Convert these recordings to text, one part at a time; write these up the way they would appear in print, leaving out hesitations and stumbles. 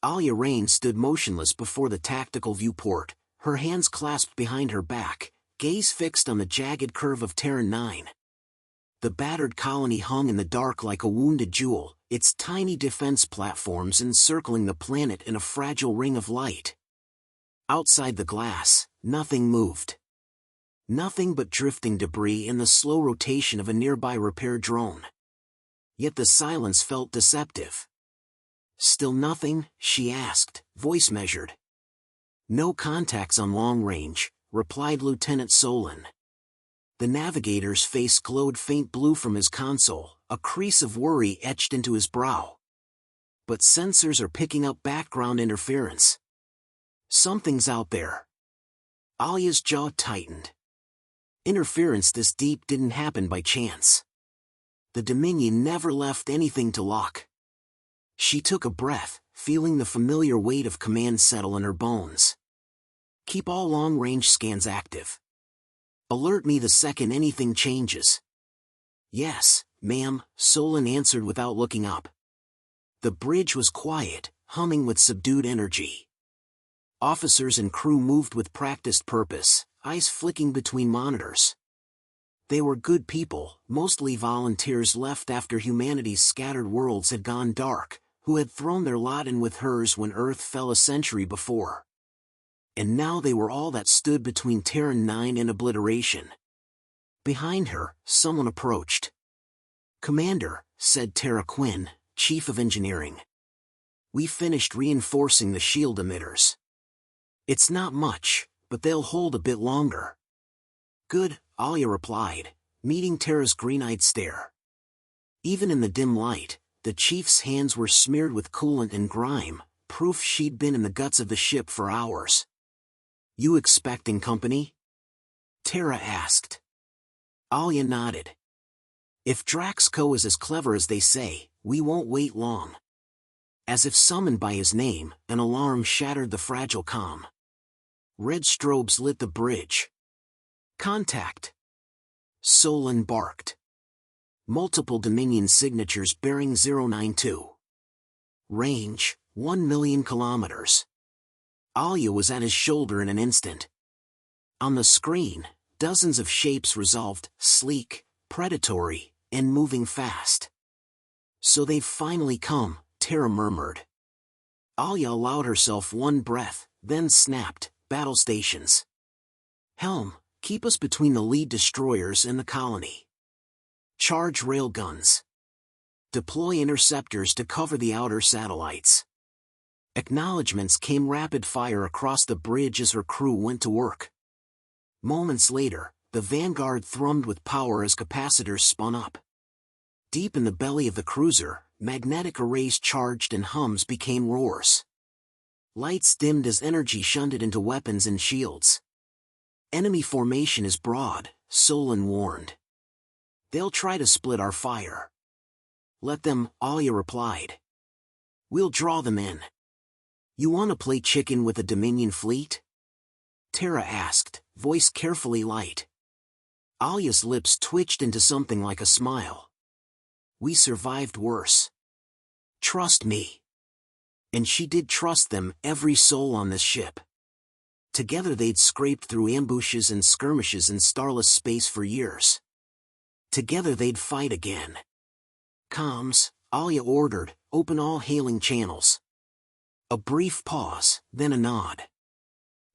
Alia Rain stood motionless before the tactical viewport, her hands clasped behind her back, gaze fixed on the jagged curve of Terran 9. The battered colony hung in the dark like a wounded jewel, its tiny defense platforms encircling the planet in a fragile ring of light. Outside the glass, nothing moved. Nothing but drifting debris and the slow rotation of a nearby repair drone. Yet the silence felt deceptive. "Still nothing?" she asked, voice measured. "No contacts on long range," replied Lieutenant Solon. The navigator's face glowed faint blue from his console, a crease of worry etched into his brow. "But sensors are picking up background interference. Something's out there." Alia's jaw tightened. Interference this deep didn't happen by chance. The Dominion never left anything to luck. She took a breath, feeling the familiar weight of command settle in her bones. "Keep all long-range scans active. Alert me the second anything changes." "Yes, ma'am," Solon answered without looking up. The bridge was quiet, humming with subdued energy. Officers and crew moved with practiced purpose, eyes flicking between monitors. They were good people, mostly volunteers left after humanity's scattered worlds had gone dark, who had thrown their lot in with hers when Earth fell a century before. And now they were all that stood between Terran 9 and obliteration. Behind her, someone approached. "Commander," said Tara Quinn, Chief of Engineering. "We finished reinforcing the shield emitters. It's not much, but they'll hold a bit longer." "Good," Alia replied, meeting Tara's green-eyed stare. Even in the dim light, the chief's hands were smeared with coolant and grime, proof she'd been in the guts of the ship for hours. "You expecting company?" Tara asked. Alia nodded. "If Draxco is as clever as they say, we won't wait long." As if summoned by his name, an alarm shattered the fragile calm. Red strobes lit the bridge. "Contact!" Solon barked. Multiple Dominion signatures bearing 092. Range, 1 million kilometers. Alia was at his shoulder in an instant. On the screen, dozens of shapes resolved, sleek, predatory, and moving fast. "So they've finally come," Tara murmured. Alia allowed herself one breath, then snapped, "Battle stations. Helm, keep us between the lead destroyers and the colony. Charge railguns. Deploy interceptors to cover the outer satellites." Acknowledgements came rapid fire across the bridge as her crew went to work. Moments later, the Vanguard thrummed with power as capacitors spun up. Deep in the belly of the cruiser, magnetic arrays charged and hums became roars. Lights dimmed as energy shunted into weapons and shields. "Enemy formation is broad," Solon warned. "They'll try to split our fire." "Let them," Alia replied. "We'll draw them in." "You want to play chicken with a Dominion fleet?" Tara asked, voice carefully light. Alia's lips twitched into something like a smile. "We survived worse. Trust me." And she did trust them, every soul on this ship. Together they'd scraped through ambushes and skirmishes in starless space for years. Together they'd fight again. "Comms," Alia ordered, "open all hailing channels." A brief pause, then a nod.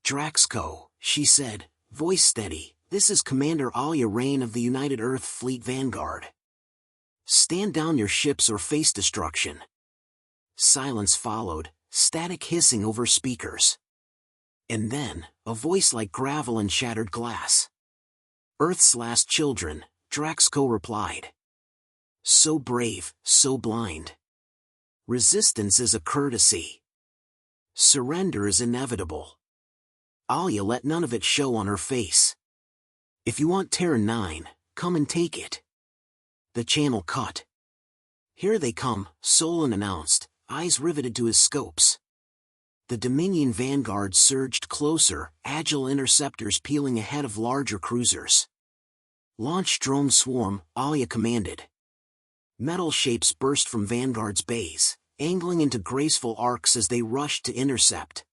"Draxco," she said, voice steady, "this is Commander Alia Rain of the United Earth Fleet Vanguard. Stand down your ships or face destruction." Silence followed, static hissing over speakers. And then, a voice like gravel and shattered glass. "Earth's last children," Draxco replied. "So brave, so blind. Resistance is a courtesy. Surrender is inevitable." Alia let none of it show on her face. "If you want Terra 9, come and take it." The channel cut. "Here they come," Solon announced, eyes riveted to his scopes. The Dominion Vanguard surged closer, agile interceptors peeling ahead of larger cruisers. "Launch drone swarm," Alia commanded. Metal shapes burst from Vanguard's bays, angling into graceful arcs as they rushed to intercept.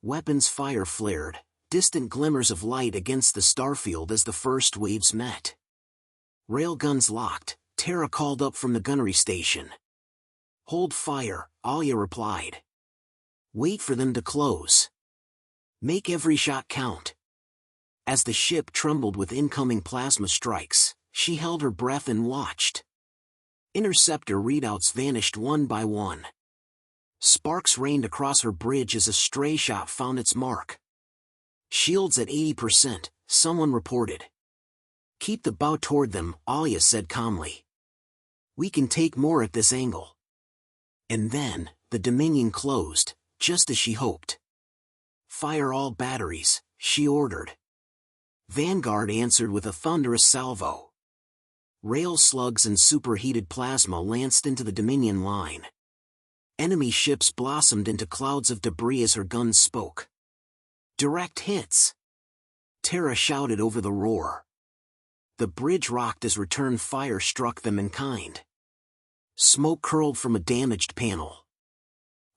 Weapons fire flared, distant glimmers of light against the starfield as the first waves met. Railguns locked, Tara called up from the gunnery station. "Hold fire," Alia replied. "Wait for them to close. Make every shot count." As the ship trembled with incoming plasma strikes, she held her breath and watched. Interceptor readouts vanished one by one. Sparks rained across her bridge as a stray shot found its mark. "Shields at 80%, someone reported." "Keep the bow toward them," Alia said calmly. "We can take more at this angle." And then, the Dominion closed, just as she hoped. "Fire all batteries," she ordered. Vanguard answered with a thunderous salvo. Rail slugs and superheated plasma lanced into the Dominion line. Enemy ships blossomed into clouds of debris as her guns spoke. "Direct hits!" Tara shouted over the roar. The bridge rocked as return fire struck them in kind. Smoke curled from a damaged panel.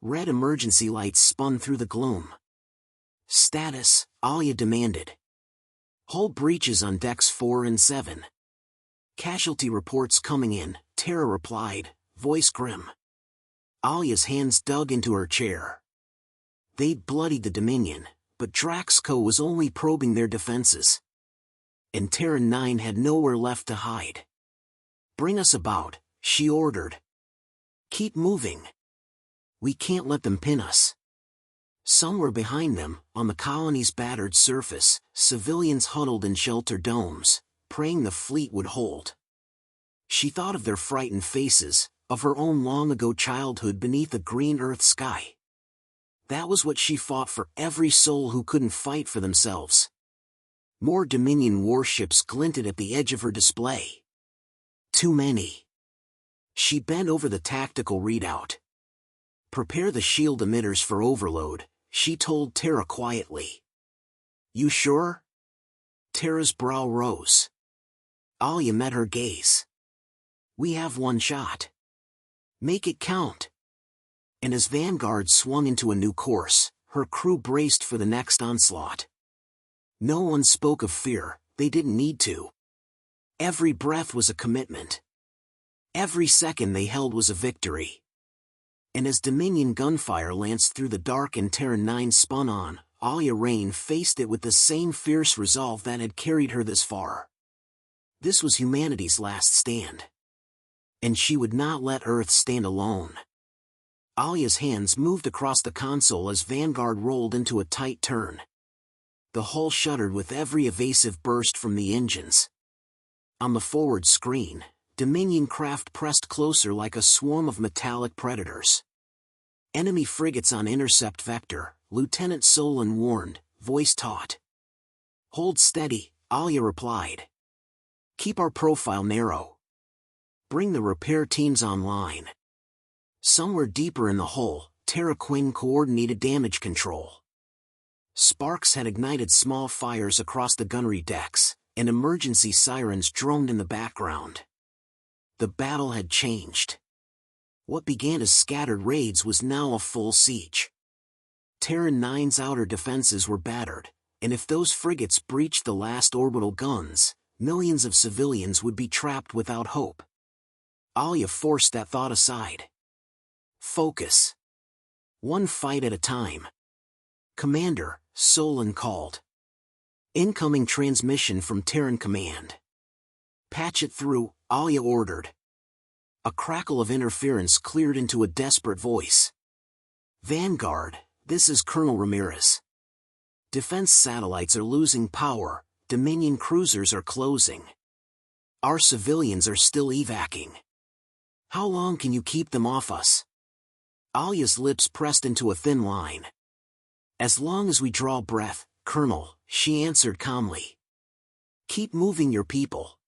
Red emergency lights spun through the gloom. "Status," Alia demanded. "Hull breaches on decks 4 and 7. "Casualty reports coming in," Tara replied, voice grim. Alia's hands dug into her chair. They'd bloodied the Dominion, but Draxco was only probing their defenses. And Terran 9 had nowhere left to hide. "Bring us about," she ordered. "Keep moving. We can't let them pin us." Somewhere behind them, on the colony's battered surface, civilians huddled in shelter domes, praying the fleet would hold. She thought of their frightened faces, of her own long-ago childhood beneath a green Earth sky. That was what she fought for every soul who couldn't fight for themselves. More Dominion warships glinted at the edge of her display. Too many. She bent over the tactical readout. "Prepare the shield emitters for overload," she told Tara quietly. "You sure?" Tara's brow rose. Alia met her gaze. "We have one shot. Make it count." And as Vanguard swung into a new course, her crew braced for the next onslaught. No one spoke of fear, they didn't need to. Every breath was a commitment. Every second they held was a victory. And as Dominion gunfire lanced through the dark and Terran 9 spun on, Alia Rain faced it with the same fierce resolve that had carried her this far. This was humanity's last stand. And she would not let Earth stand alone. Alia's hands moved across the console as Vanguard rolled into a tight turn. The hull shuddered with every evasive burst from the engines. On the forward screen, Dominion craft pressed closer like a swarm of metallic predators. "Enemy frigates on intercept vector," Lieutenant Solon warned, voice taut. "Hold steady," Alia replied. "Keep our profile narrow. Bring the repair teams online." Somewhere deeper in the hull, Tara Quinn coordinated damage control. Sparks had ignited small fires across the gunnery decks, and emergency sirens droned in the background. The battle had changed. What began as scattered raids was now a full siege. Terran 9's outer defenses were battered, and if those frigates breached the last orbital guns, millions of civilians would be trapped without hope. Alia forced that thought aside. Focus. One fight at a time. "Commander," Solon called. "Incoming transmission from Terran Command." "Patch it through," Alia ordered. A crackle of interference cleared into a desperate voice. "Vanguard, this is Colonel Ramirez. Defense satellites are losing power, Dominion cruisers are closing. Our civilians are still evacuating. How long can you keep them off us?" Alia's lips pressed into a thin line. "As long as we draw breath, Colonel," she answered calmly. "Keep moving your people.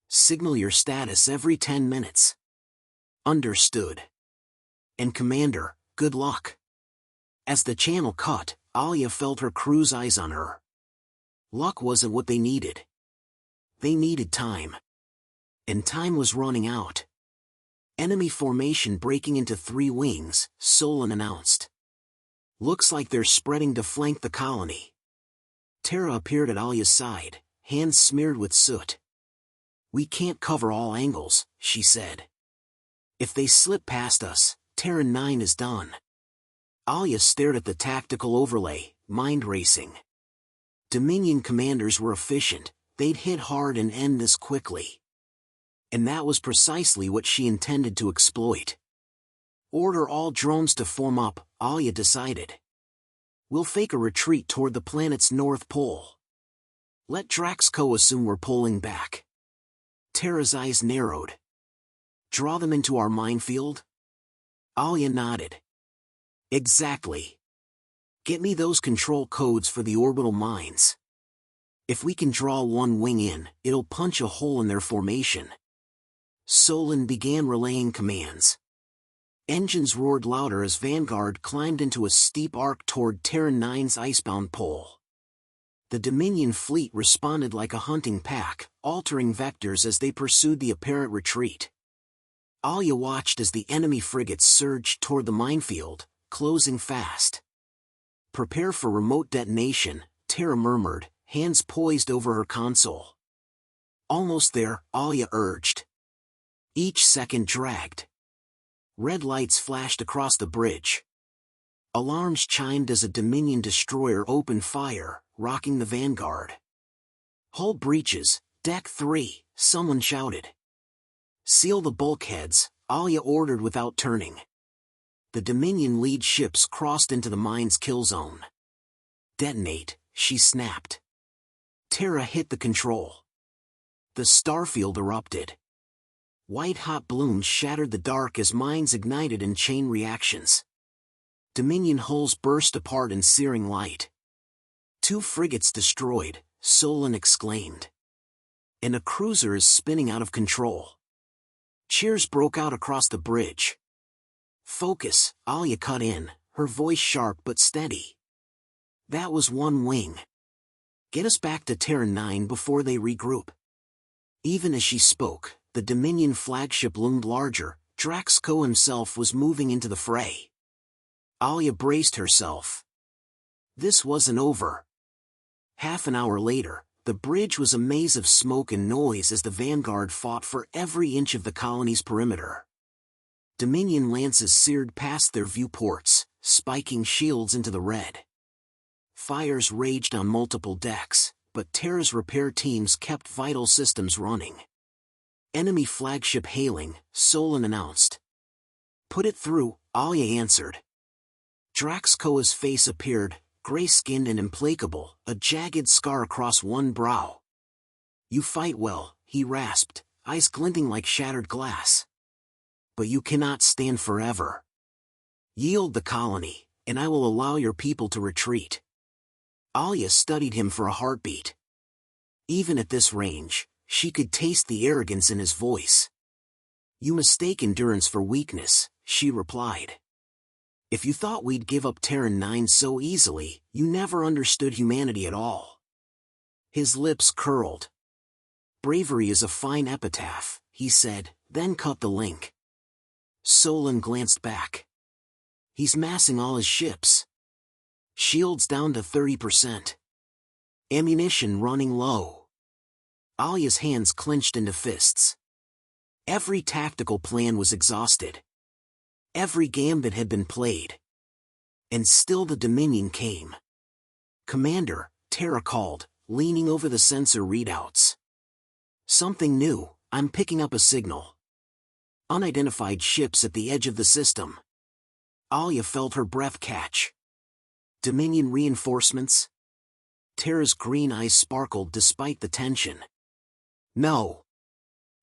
Signal your status every 10 minutes. Understood. And Commander, good luck." As the channel cut, Alia felt her crew's eyes on her. Luck wasn't what they needed. They needed time. And time was running out. Enemy formation breaking into 3 wings, Solon announced. Looks like they're spreading to flank the colony. Tara appeared at Alya's side, hands smeared with soot. We can't cover all angles, she said. If they slip past us, Terran 9 is done. Alya stared at the tactical overlay, mind racing. Dominion commanders were efficient, they'd hit hard and end this quickly. And that was precisely what she intended to exploit. Order all drones to form up, Alya decided. We'll fake a retreat toward the planet's north pole. Let Draxco assume we're pulling back. Tara's eyes narrowed. Draw them into our minefield? Alya nodded. Exactly. Get me those control codes for the orbital mines. If we can draw one wing in, it'll punch a hole in their formation. Solon began relaying commands. Engines roared louder as Vanguard climbed into a steep arc toward Terran 9's icebound pole. The Dominion fleet responded like a hunting pack, altering vectors as they pursued the apparent retreat. Alya watched as the enemy frigates surged toward the minefield, closing fast. Prepare for remote detonation, Tara murmured, hands poised over her console. Almost there, Alya urged. Each second dragged. Red lights flashed across the bridge. Alarms chimed as a Dominion destroyer opened fire, rocking the Vanguard. Hull breaches, Deck 3, someone shouted. Seal the bulkheads, Alya ordered without turning. The Dominion lead ships crossed into the mine's kill zone. Detonate, she snapped. Tara hit the control. The starfield erupted. White-hot blooms shattered the dark as mines ignited in chain reactions. Dominion hulls burst apart in searing light. 2 frigates destroyed, Solon exclaimed. And a cruiser is spinning out of control. Cheers broke out across the bridge. Focus, Alya cut in, her voice sharp but steady. That was one wing. Get us back to Terran 9 before they regroup. Even as she spoke, the Dominion flagship loomed larger, Draxco himself was moving into the fray. Alya braced herself. This wasn't over. Half an hour later, the bridge was a maze of smoke and noise as the Vanguard fought for every inch of the colony's perimeter. Dominion lances seared past their viewports, spiking shields into the red. Fires raged on multiple decks, but Tara's repair teams kept vital systems running. Enemy flagship hailing, Solon announced. Put it through, Alya answered. Draxcoa's face appeared, gray-skinned and implacable, a jagged scar across one brow. You fight well, he rasped, eyes glinting like shattered glass. But you cannot stand forever. Yield the colony, and I will allow your people to retreat. Alya studied him for a heartbeat. Even at this range, she could taste the arrogance in his voice. You mistake endurance for weakness, she replied. If you thought we'd give up Terran 9 so easily, you never understood humanity at all. His lips curled. Bravery is a fine epitaph, he said, then cut the link. Solon glanced back. He's massing all his ships. Shields down to 30%. Ammunition running low. Alya's hands clenched into fists. Every tactical plan was exhausted. Every gambit had been played. And still the Dominion came. Commander, Tara called, leaning over the sensor readouts. Something new, I'm picking up a signal. Unidentified ships at the edge of the system. Alya felt her breath catch. Dominion reinforcements? Tara's green eyes sparkled despite the tension. No.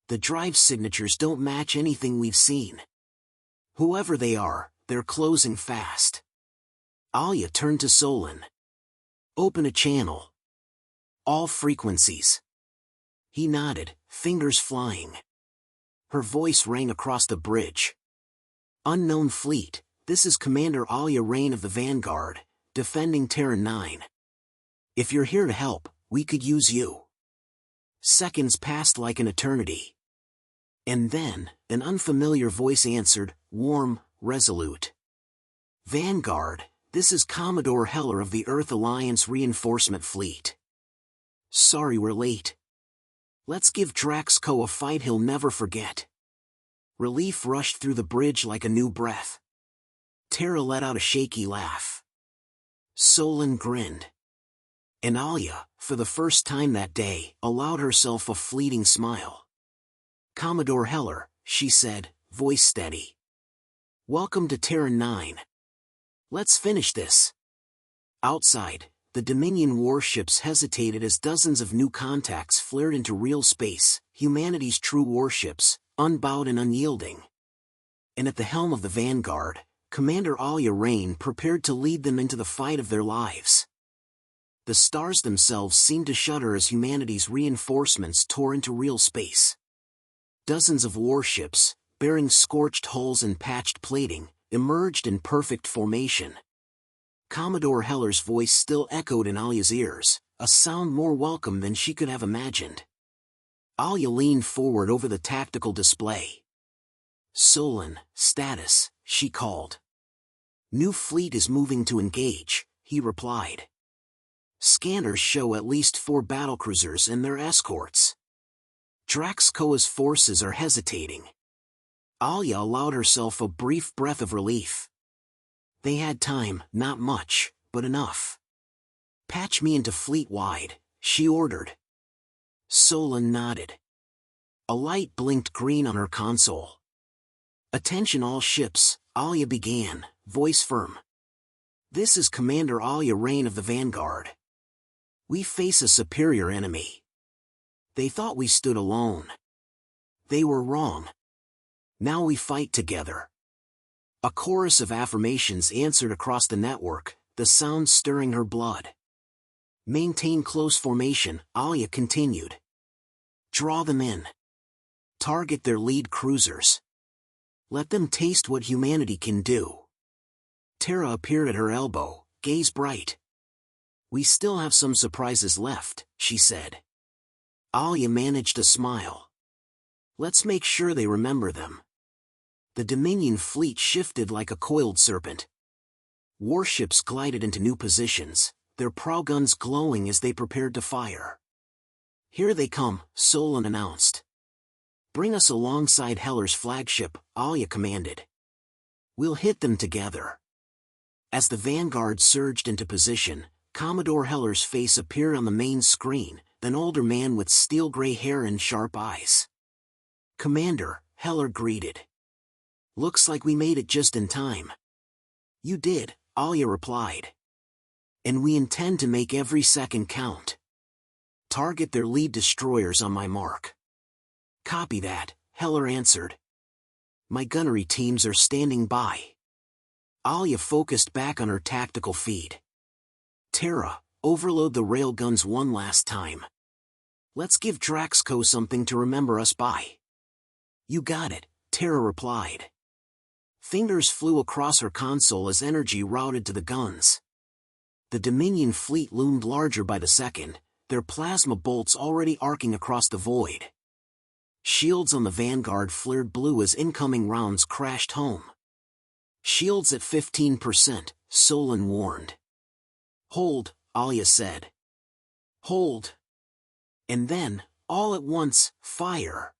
The drive signatures don't match anything we've seen. Whoever they are, they're closing fast. Alya turned to Solon. Open a channel. All frequencies. He nodded, fingers flying. Her voice rang across the bridge. Unknown fleet, this is Commander Alya Rain of the Vanguard, defending Terran 9. If you're here to help, we could use you. Seconds passed like an eternity. And then, an unfamiliar voice answered, warm, resolute. Vanguard, this is Commodore Heller of the Earth Alliance Reinforcement Fleet. Sorry we're late. Let's give Draxco a fight he'll never forget. Relief rushed through the bridge like a new breath. Tara let out a shaky laugh. Solon grinned. And Alia, for the first time that day, allowed herself a fleeting smile. Commodore Heller, she said, voice steady. Welcome to Terran 9. Let's finish this. Outside, the Dominion warships hesitated as dozens of new contacts flared into real space, humanity's true warships, unbowed and unyielding. And at the helm of the Vanguard, Commander Alia Rain prepared to lead them into the fight of their lives. The stars themselves seemed to shudder as humanity's reinforcements tore into real space. Dozens of warships, bearing scorched hulls and patched plating, emerged in perfect formation. Commodore Heller's voice still echoed in Alia's ears, a sound more welcome than she could have imagined. Alia leaned forward over the tactical display. Solon, status, she called. New fleet is moving to engage, he replied. Scanners show at least 4 battlecruisers and their escorts. Draxcoa's forces are hesitating. Alia allowed herself a brief breath of relief. They had time, not much, but enough. Patch me into fleet-wide, she ordered. Solon nodded. A light blinked green on her console. Attention all ships, Alia began, voice firm. This is Commander Alia Rain of the Vanguard. We face a superior enemy. They thought we stood alone. They were wrong. Now we fight together. A chorus of affirmations answered across the network, the sound stirring her blood. Maintain close formation, Alia continued. Draw them in. Target their lead cruisers. Let them taste what humanity can do. Tara appeared at her elbow, gaze bright. We still have some surprises left, she said. Alia managed a smile. Let's make sure they remember them. The Dominion fleet shifted like a coiled serpent. Warships glided into new positions, their prow guns glowing as they prepared to fire. Here they come, Solon announced. Bring us alongside Heller's flagship, Alia commanded. We'll hit them together. As the Vanguard surged into position, Commodore Heller's face appeared on the main screen, an older man with steel-gray hair and sharp eyes. Commander, Heller greeted. Looks like we made it just in time. You did, Alia replied. And we intend to make every second count. Target their lead destroyers on my mark. Copy that, Heller answered. My gunnery teams are standing by. Alia focused back on her tactical feed. Tara, overload the railguns one last time. Let's give Draxco something to remember us by. You got it, Tara replied. Fingers flew across her console as energy routed to the guns. The Dominion fleet loomed larger by the second, their plasma bolts already arcing across the void. Shields on the Vanguard flared blue as incoming rounds crashed home. Shields at 15%, Solon warned. Hold, Alia said. Hold. And then, all at once, fire.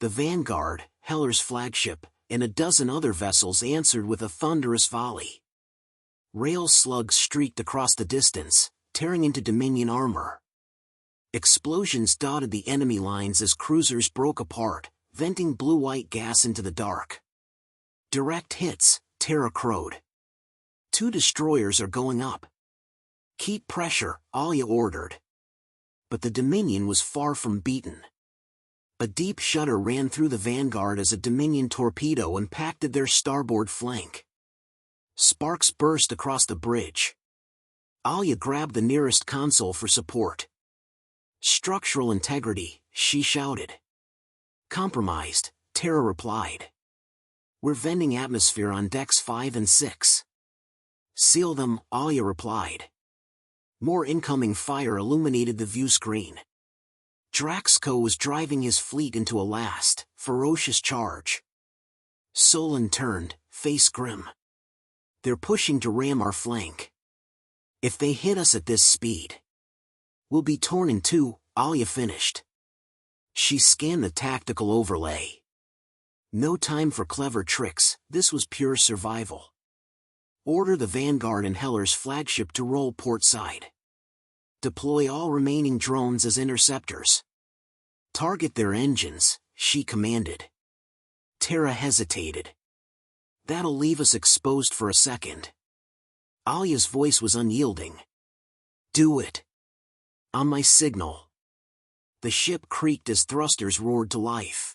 The Vanguard, Heller's flagship, and a dozen other vessels answered with a thunderous volley. Rail slugs streaked across the distance, tearing into Dominion armor. Explosions dotted the enemy lines as cruisers broke apart, venting blue-white gas into the dark. Direct hits, Tara crowed. 2 destroyers are going up. Keep pressure, Alia ordered. But the Dominion was far from beaten. A deep shudder ran through the Vanguard as a Dominion torpedo impacted their starboard flank. Sparks burst across the bridge. Alia grabbed the nearest console for support. Structural integrity, she shouted. Compromised, Tara replied. We're vending atmosphere on decks 5 and 6. Seal them, Alia replied. More incoming fire illuminated the view screen. Draxco was driving his fleet into a last, ferocious charge. Solon turned, face grim. They're pushing to ram our flank. If they hit us at this speed, we'll be torn in two, Alia finished. She scanned the tactical overlay. No time for clever tricks, this was pure survival. Order the Vanguard and Heller's flagship to roll port side. Deploy all remaining drones as interceptors. Target their engines, she commanded. Terra hesitated. That'll leave us exposed for a second. Alia's voice was unyielding. Do it. On my signal. The ship creaked as thrusters roared to life.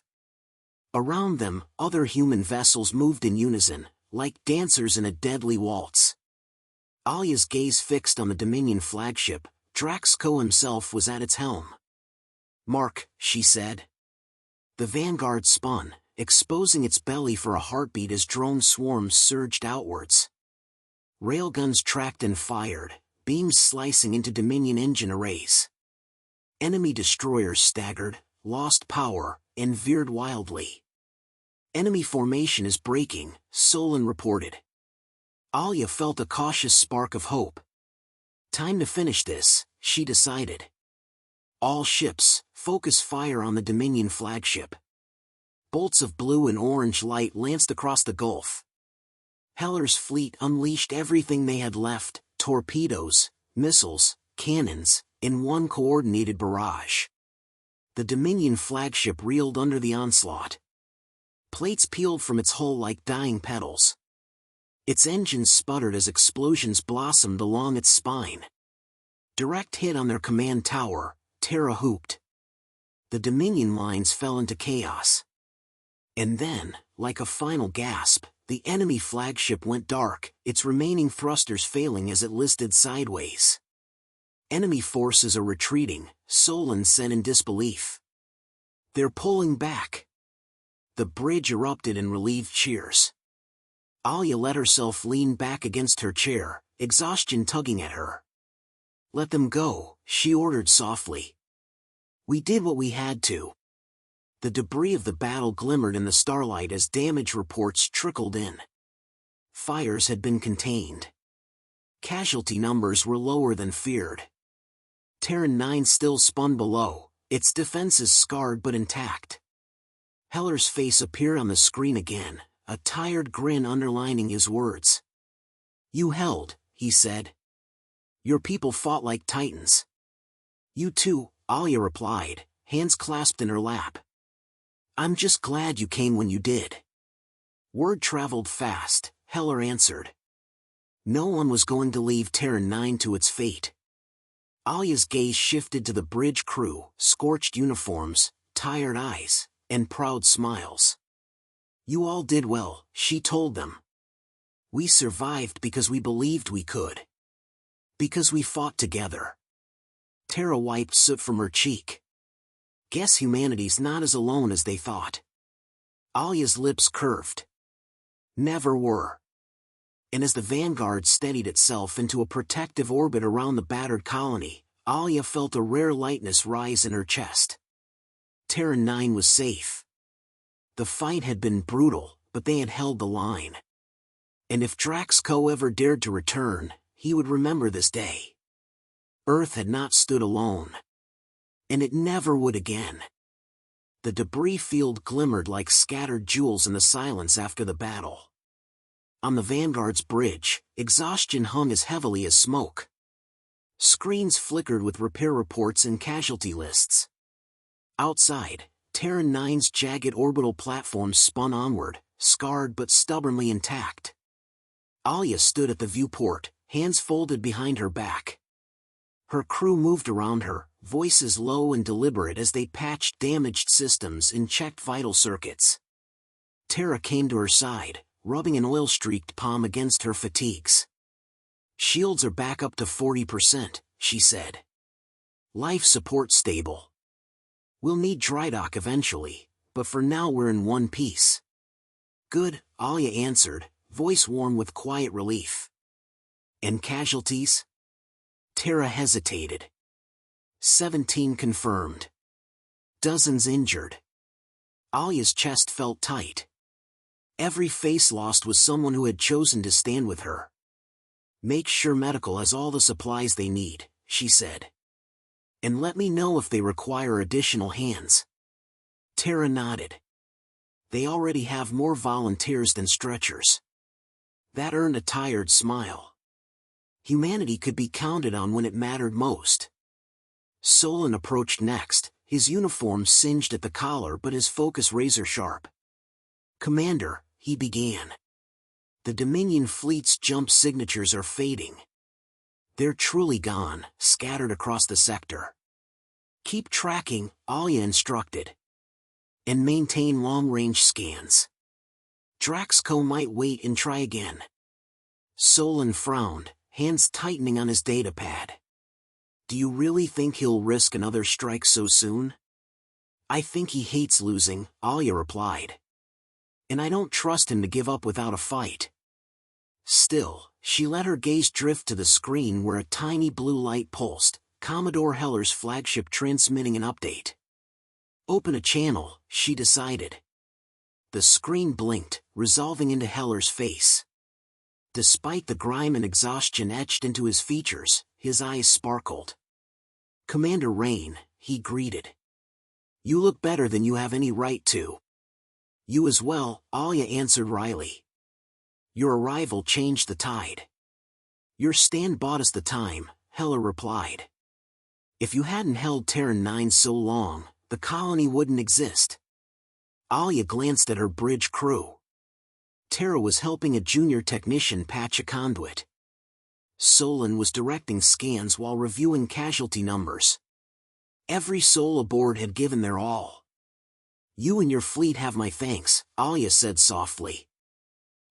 Around them, other human vessels moved in unison, like dancers in a deadly waltz. Alia's gaze fixed on the Dominion flagship. Draxco himself was at its helm. Mark, she said. The Vanguard spun, exposing its belly for a heartbeat as drone swarms surged outwards. Railguns tracked and fired, beams slicing into Dominion engine arrays. Enemy destroyers staggered, lost power, and veered wildly. Enemy formation is breaking, Solon reported. Alia felt a cautious spark of hope. Time to finish this, she decided. All ships, focus fire on the Dominion flagship. Bolts of blue and orange light lanced across the Gulf. Heller's fleet unleashed everything they had left, torpedoes, missiles, cannons, in one coordinated barrage. The Dominion flagship reeled under the onslaught. Plates peeled from its hull like dying petals. Its engines sputtered as explosions blossomed along its spine. Direct hit on their command tower, Terra whooped. The Dominion lines fell into chaos. And then, like a final gasp, the enemy flagship went dark, its remaining thrusters failing as it listed sideways. Enemy forces are retreating, Solon said in disbelief. They're pulling back. The bridge erupted in relieved cheers. Alia let herself lean back against her chair, exhaustion tugging at her. Let them go, she ordered softly. We did what we had to. The debris of the battle glimmered in the starlight as damage reports trickled in. Fires had been contained. Casualty numbers were lower than feared. Terran 9 still spun below, its defenses scarred but intact. Heller's face appeared on the screen again, a tired grin underlining his words. You held, he said. Your people fought like titans. You too, Alia replied, hands clasped in her lap. I'm just glad you came when you did. Word traveled fast, Heller answered. No one was going to leave Terran 9 to its fate. Alia's gaze shifted to the bridge crew, scorched uniforms, tired eyes, and proud smiles. You all did well, she told them. We survived because we believed we could. Because we fought together. Terra wiped soot from her cheek. Guess humanity's not as alone as they thought. Alia's lips curved. Never were. And as the Vanguard steadied itself into a protective orbit around the battered colony, Alia felt a rare lightness rise in her chest. Terran 9 was safe. The fight had been brutal, but they had held the line. And if Draxco ever dared to return, he would remember this day. Earth had not stood alone. And it never would again. The debris field glimmered like scattered jewels in the silence after the battle. On the Vanguard's bridge, exhaustion hung as heavily as smoke. Screens flickered with repair reports and casualty lists. Outside, Terran 9's jagged orbital platform spun onward, scarred but stubbornly intact. Alia stood at the viewport, hands folded behind her back. Her crew moved around her, voices low and deliberate as they patched damaged systems and checked vital circuits. Terra came to her side, rubbing an oil-streaked palm against her fatigues. Shields are back up to 40%, she said. Life support stable. We'll need dry dock eventually, but for now we're in one piece. Good, Alia answered, voice warm with quiet relief. And casualties? Terra hesitated. 17 confirmed. Dozens injured. Alia's chest felt tight. Every face lost was someone who had chosen to stand with her. Make sure medical has all the supplies they need, she said. And let me know if they require additional hands. Tara nodded. They already have more volunteers than stretchers. That earned a tired smile. Humanity could be counted on when it mattered most. Solon approached next, his uniform singed at the collar but his focus razor-sharp. "Commander," he began. "The Dominion fleet's jump signatures are fading. They're truly gone, scattered across the sector. Keep tracking," Alia instructed. "And maintain long-range scans. Draxco might wait and try again." Solon frowned, hands tightening on his datapad. "Do you really think he'll risk another strike so soon?" "I think he hates losing," Alia replied. "And I don't trust him to give up without a fight." Still, she let her gaze drift to the screen where a tiny blue light pulsed, Commodore Heller's flagship transmitting an update. "Open a channel," she decided. The screen blinked, resolving into Heller's face. Despite the grime and exhaustion etched into his features, his eyes sparkled. "Commander Rain," he greeted. "You look better than you have any right to." "You as well," Alia answered wryly. "Your arrival changed the tide." "Your stand bought us the time," Heller replied. "If you hadn't held Terran 9 so long, the colony wouldn't exist." Alia glanced at her bridge crew. Tara was helping a junior technician patch a conduit. Solon was directing scans while reviewing casualty numbers. Every soul aboard had given their all. "You and your fleet have my thanks," Alia said softly.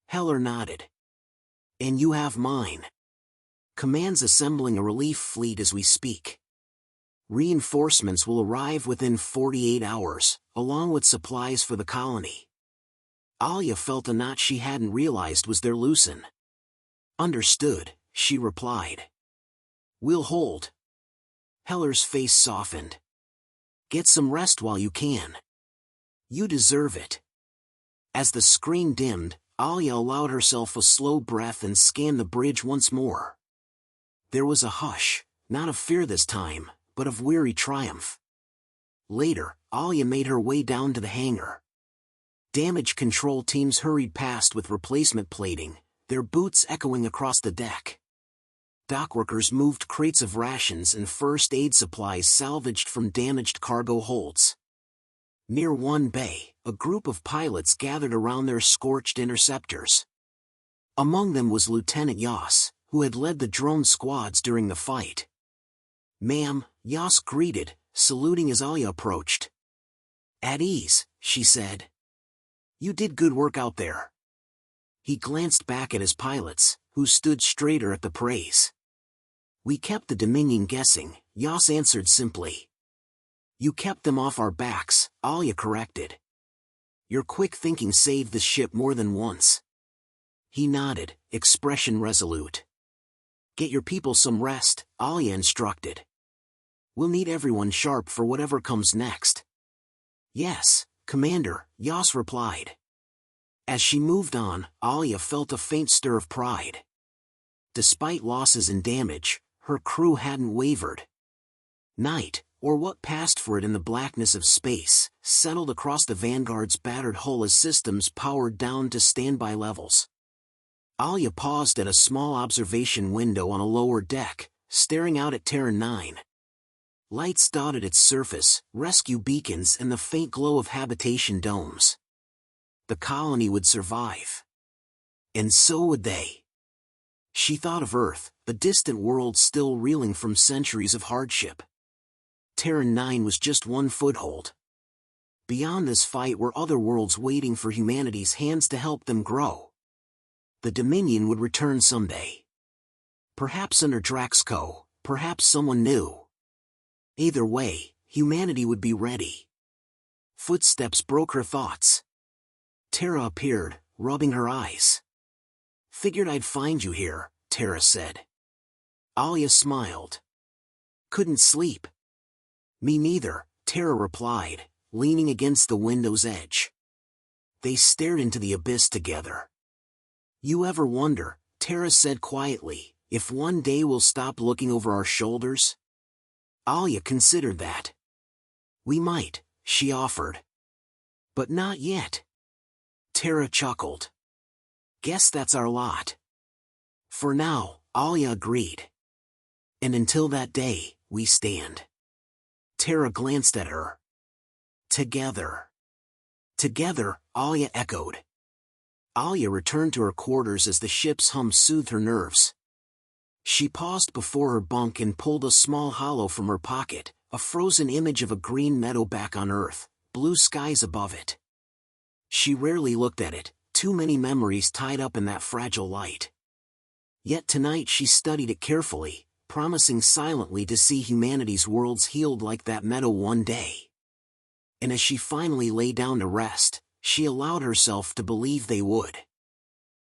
Heller nodded. "And you have mine. Command's assembling a relief fleet as we speak. Reinforcements will arrive within 48 hours, along with supplies for the colony." Alia felt a knot she hadn't realized was there loosen. "Understood," she replied. "We'll hold." Heller's face softened. "Get some rest while you can. You deserve it." As the screen dimmed, Alia allowed herself a slow breath and scanned the bridge once more. There was a hush, not of fear this time, but of weary triumph. Later, Alia made her way down to the hangar. Damage control teams hurried past with replacement plating, their boots echoing across the deck. Dockworkers moved crates of rations and first aid supplies salvaged from damaged cargo holds. Near one bay, a group of pilots gathered around their scorched interceptors. Among them was Lieutenant Yoss, who had led the drone squads during the fight. "Ma'am," Yoss greeted, saluting as Alia approached. "At ease," she said. "You did good work out there." He glanced back at his pilots, who stood straighter at the praise. "We kept the Dominion guessing," Yoss answered simply. "You kept them off our backs," Alia corrected. "Your quick thinking saved the ship more than once." He nodded, expression resolute. "Get your people some rest," Alia instructed. "We'll need everyone sharp for whatever comes next." "Yes, Commander," Yoss replied. As she moved on, Alia felt a faint stir of pride. Despite losses and damage, her crew hadn't wavered. Night, or what passed for it in the blackness of space, settled across the Vanguard's battered hull as systems powered down to standby levels. Alia paused at a small observation window on a lower deck, staring out at Terran 9. Lights dotted its surface, rescue beacons and the faint glow of habitation domes. The colony would survive. And so would they. She thought of Earth, a distant world still reeling from centuries of hardship. Terran 9 was just one foothold. Beyond this fight were other worlds waiting for humanity's hands to help them grow. The Dominion would return someday. Perhaps under Draxco, perhaps someone new. Either way, humanity would be ready. Footsteps broke her thoughts. Tara appeared, rubbing her eyes. "Figured I'd find you here," Tara said. Alia smiled. "Couldn't sleep." "Me neither," Tara replied, leaning against the window's edge. They stared into the abyss together. You ever wonder, Tara said quietly, if one day we'll stop looking over our shoulders? Alia considered that. We might, she offered. But not yet. Tara chuckled. Guess that's our lot. For now, Alia agreed. And until that day, we stand. Tara glanced at her. Together. Together, Alia echoed. Alia returned to her quarters as the ship's hum soothed her nerves. She paused before her bunk and pulled a small hollow from her pocket, a frozen image of a green meadow back on Earth, blue skies above it. She rarely looked at it, too many memories tied up in that fragile light. Yet tonight she studied it carefully, promising silently to see humanity's worlds healed like that meadow one day. And as she finally lay down to rest, she allowed herself to believe they would.